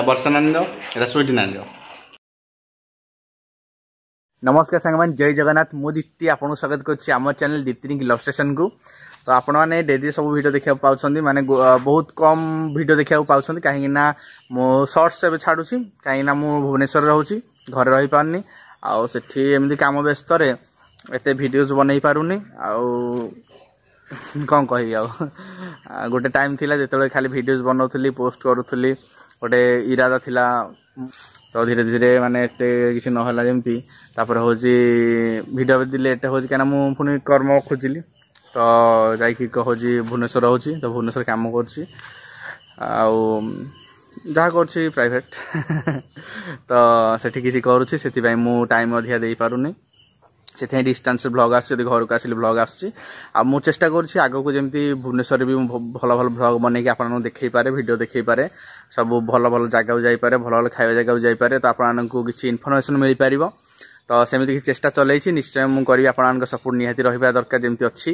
वर्षा नानी दो स्वीट नानी दो। नमस्कार सांगमान जय जगन्नाथ मु दीप्ति आपन स्वागत करछि आम चैनल दीप्ति लव स्टेशन को। तो आपण मैंने डेली सब वीडियो देखा पाँच माने बहुत कम वीडियो देखा पाँच कहीं मो शॉर्ट्स एवं छाड़ू कहीं भुवनेश्वर रोचे घरे रही पारनी आमती कम व्यस्त एते वीडियोज बन पारुनी कौन कह गोटे टाइम थिला जेते खाली वीडियोज बनाऊली पोस्ट करूली गोटे इरादा थिला। तो धीरे धीरे माने एते किसी नहला जमती हूँ वीडियो लेट हो कहीं मुझे कर्म खोजिली तो जाकि हूँ भुवनेश्वर रोचे तो भुवनेश्वर कम कर जहाँ कर प्राइवेट तो सेठी किसी करुँची से टाइम अधिका दे पारुनी से डिस्टेंस ब्लॉग आस घर को आसिले ब्लॉग आसुँच मु चेष्टा करुँची आग को जमी भुवनेश्वर भी भल भल ब्लॉग बनई आपको देखई पारे वीडियो देखई पारे सब भल भल जगह जापे भल भल खाଇବା जगह जापे तो आपको किसी इनफर्मेशन मिल पार तो सेमती किसी चेष्टा चलई निश्चय मुझे करी आपको सपोर्ट निहाती रहा दरकार जमी अच्छी।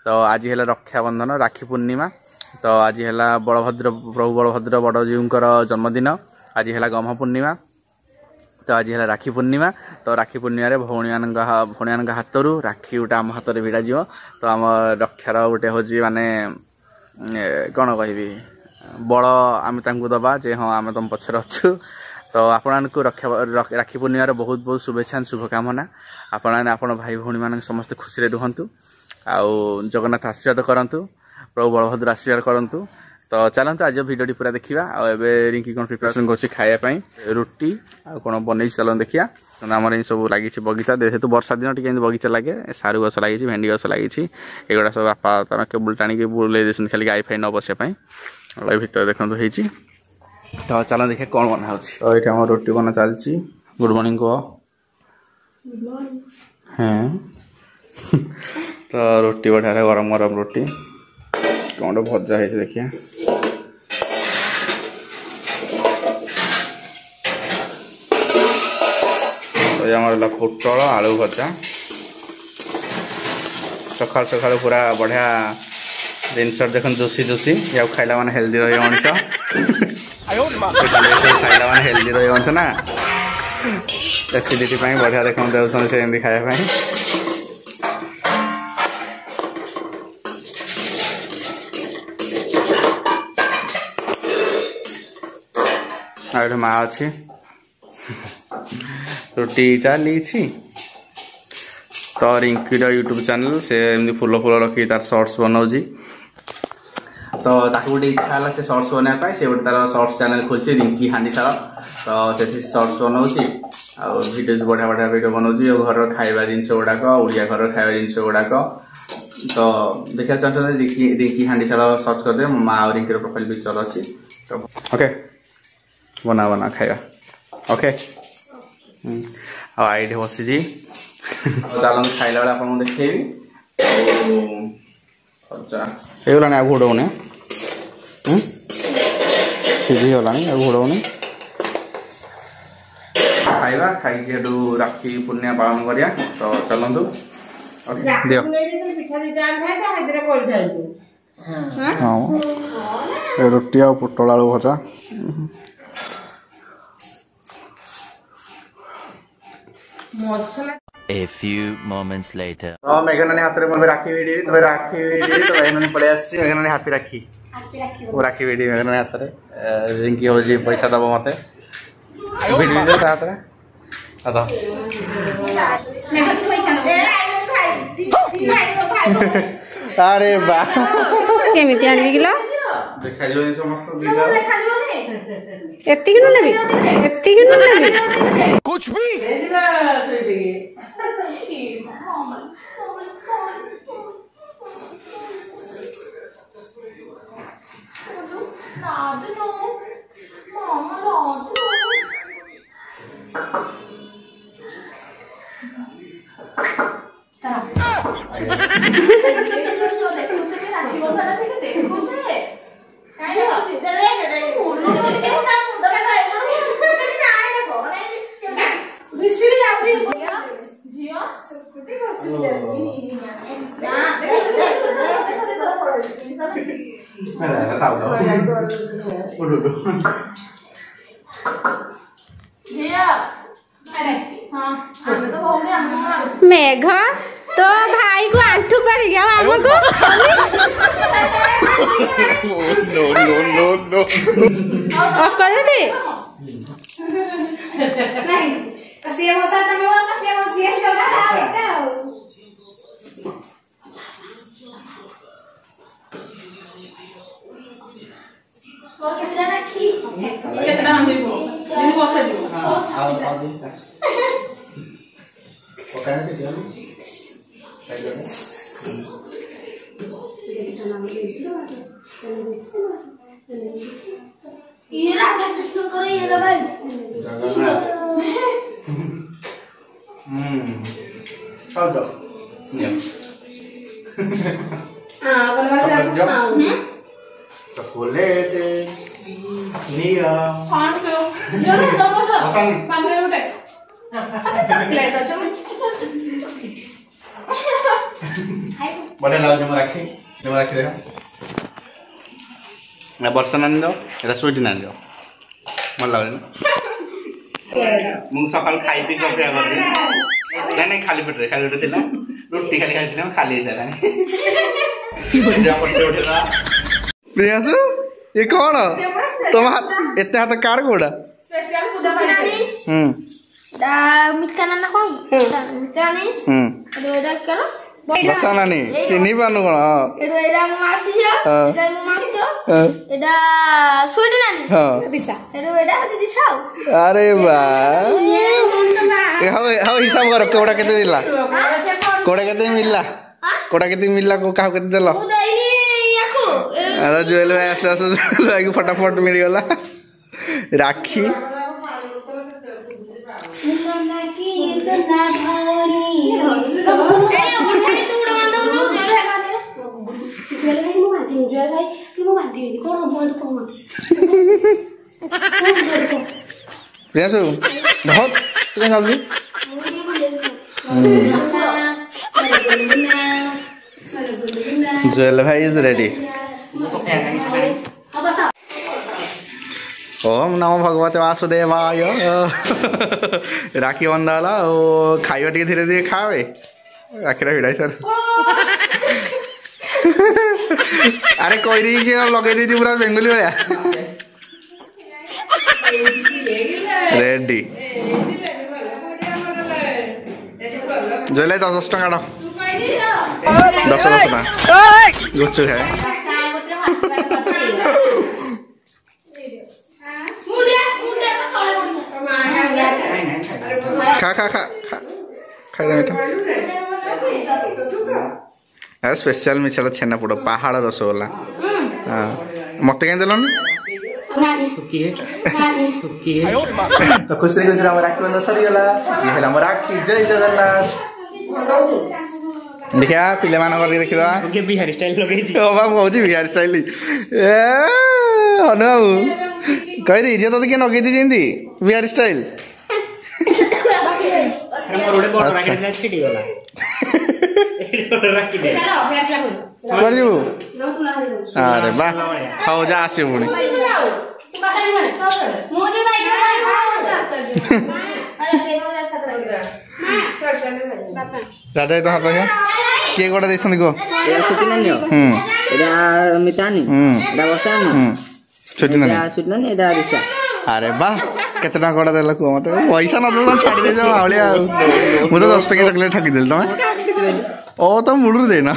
तो आज है रक्षाबंधन राखी पूर्णिमा तो आज है बलभद्र प्रभु बलभद्र बड़जीवर जन्मदिन आज है गम्हा पूर्णिमा तो आज है राखी पूर्णिमा तो राखी पूर्णिमा भौणी मान हाथ रू राखी गोटे आम हाथ में भिड़ा जीव तो आम रक्षार गोटे हूँ माने कौन कह बल आम दबा जे हाँ आम तुम पचर अच्छु। तो आपको राखी पूर्णिमार बहुत बहुत शुभेच्छा शुभकामना आपण भाई भौणी मान समस्त खुशी रुहतु आउ जगन्नाथ आशीर्वाद करूँ प्रभु बलभद्र आशीर्वाद करूँ। तो चलते आज भिडियो पूरा देखा रिंकी कौन प्रिपरेशन कर खायापी रुटी आ कौन बन चल देखिया आम सब लगी बगीचा जेहेतु वर्षा दिन टी बगीचा लगे सारू गछ लगी भेंडी गछ लगी एगुड़ा सब बापा तार केबुल टाणी बुले दे खाली गाई फाई न बसापी भर देखते हो। तो चलो देखिए कौन बना तो ये आम रोटी बना चलती। गुड मॉर्निंग कह हाँ तो रोटी बढ़िया गरम गरम रोटी कौन भजा है देखिए तो ये आम पोटल आलू भजा सकाल सकाल पूरा बढ़िया जिनस देख जोशी जोशी या खाइला मान हेल्दी रही मनुष्य खाइला मान हेल्दी रही मनुष्य ना एसिडिटी बढ़िया देख दे खाया माँ अच्छी रोटी चली तो रिंकी यूट्यूब चैनल से एमती फूल फूल रखी तार शॉर्ट्स बनाऊँगी तो गोटे इच्छा है से शॉर्ट्स बनाया से गोटे तार शॉर्ट्स चैनल खोलছে रिंकी हांडीशाल तो से शॉर्ट्स बनाऊँगी वीडियोज बढ़िया बढ़िया वीडियो बनाऊँगी घर खाଇବା जिनस गुड़ाक ओडिया घर खाଇବା जिनस गुड़ाक तो देखा चाहते रिंकी हांडीशाल सर्च करदे माँ और रिंकी प्रोफाइल पिक्चर अच्छी तो ओके बना बना खाଇବା ओके आईडे बसी चल खाइला बेला आपको देखी होगलानी आ घोड़ौनी सीझीगला घोड़ौनी खाइबा खाई राखी पूर्णिमा पालन करिया तो चलतु रोटी आ पोटल आलू भजा A few moments later. तो मेघनानी हाथ में राखी वीडी तो राखी वीडी तो मेघनानी पड़े आसी मेघनानी हाथी राखी वो राखी वीडी मेघनानी हाथ में रिंकी हो जी पैसा दबो मते वीडी दे हाथ में अदा अरे बा केमिति आनबी किलो देखा जो समस्त दिला देखा जो एत्ती किलो नेबी कुछ भी मेघ तो भाई को आंठू पर गया हमको ऑफ कर दे नहीं कसिया मसा तमे कसिया मत दिए जोड़ा और कितना रखी कितना हम देबो दिन को से देबो पकाने के दिया ये राधा कृष्ण करे ये भाई चल जाओ हां बनवा चॉकलेट निया कौन क्यों जो तो बस पानी उठे चॉकलेट तो बड़े लाओ जो राखी देखा ना वर्षा नानी दो एटा स्वीट नानी दो मन लागे ना मुझे सकाल खाई पी कर नहीं खाली पेट थिला रोटी खाली खाई खाली प्रियांशु ये कौन तुम एते हाथ कार कोडा स्पेशल पूजा पाई दा मिठा नाना कोई मिठा नहीं एडा करो बसा नानी चिनी पानु कोन एडा एडा मासी जा एडा मासी जा एडा स्वीट नानी हां दिशा एडा दिशा अरे वाह ए हाउ हिसाब करो कोडा केते दिला कोडा केते मिलला कोडा केते मिलला को काह केते देलो मु देनी याको अरे जुएल भाई आस आस भाई को फटाफट मिल गला राखी सुनना की सुनना भावनी ए उठाई तू उड़ा मांदा जुएल भाई कि मु बांधी कोन मोर को मत प्रियांशु बहुत तू जल्दी जुएल भाई इज रेडी ओम नमो भगवते वासुदेवाय राखी बंधाला खाइबा टे धीरे धीरे खावे राखीटा भिड़ाई सर अरे कोई लगे दी पूरा बेंगली भाया रेडी जुएल 10 टका 10 ना गुच्चू है खा खा खा खा दे बेटा यार स्पेशल मिछड़ छेना पोड़ पहाड़ रसगोल्ला हां मते कहीं देलनी तो खुशी खुशी हम राखी बंधन सरी गला ये हला राखी जय जगन्नाथ देखिया पिले मान कर देखिबा ओके बिहार स्टाइल लगे जी ओ बा कहू बिहार स्टाइल ए हनो कह रही जे तो के नगे दी जेंदी बिहार स्टाइल मोर ओडे बड़ राखी दे छिटी गला एडे राखी दे चलो बैठ लागो कर जीवु नो कुना दे अरे वाह हाउ जा आसी पुणी तू बासा नहीं माने मोदी भाई अरे फेनो जैसा करेगा चल चल बापा राजा तो हाथ लगा के गोटा देसन को एडा छुटी नन्यो एडा मितानी एडा वर्षानी छुटी ना एडा छुटी नन्यो एडा दिशा अरे वाह कितना गोटा देला को मत पैसा न दो छाड़ी दे जाओ आवलिया मु तो 10 टका चॉकलेट ठकी देल तमे ओ तो मुडुर देना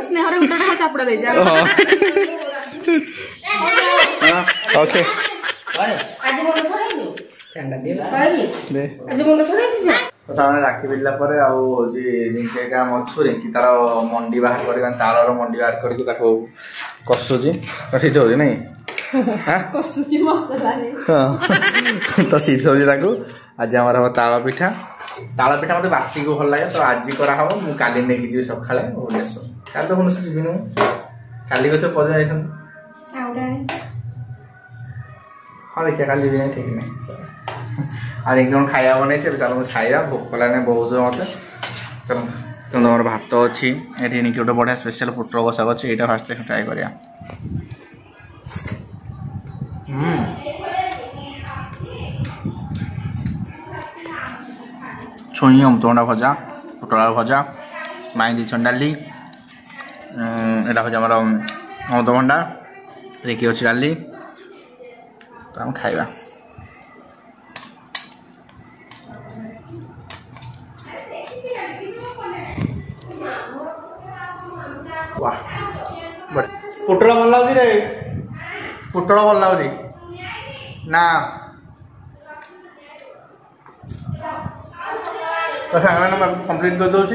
स्नेहर उल्टा चापड़ा दे जा ओके आज मोन थोड़ा ही ठंडा दे दे आज मोन थोड़ा ही जा तो सामने राखी बिल्ला परे आउ जे जिनसे का मछुरे कि तार मंडी बाहर करबा तालर मंडी बाहर करके ताको कसुजी कथि जो नै हां कसुची मसला रे हां तो सीधोजी ताको आज हमर ताल पिठा मते बासी को भल लागे तो आज करा हबो मु काली ने कि जी सखाळे भुवनेश्वर काल तो भुवनेश्वर जिबिनु काली को तो पद जाइथन आउडा हां देखिए काली भी ठीक नहीं और एकदम खाया बने चलो खाया भूख लाने बहुत जो मत चलो तो तुम भात अच्छी ये निकी गोटे बढ़िया स्पेशल पुटर बसा अच्छे यहाँ फास्ट ट्राए करिया छुई अमृतभंडा भजा पुटल आलू भजा माई दी डाली यहाँ हूँ आम अमृतभंडा देखिए अच्छी डाली तो आम खाइबा पुटल भल लगे रे पुटल भल लगे ना तो सांग कंप्लीट कर दूसरी।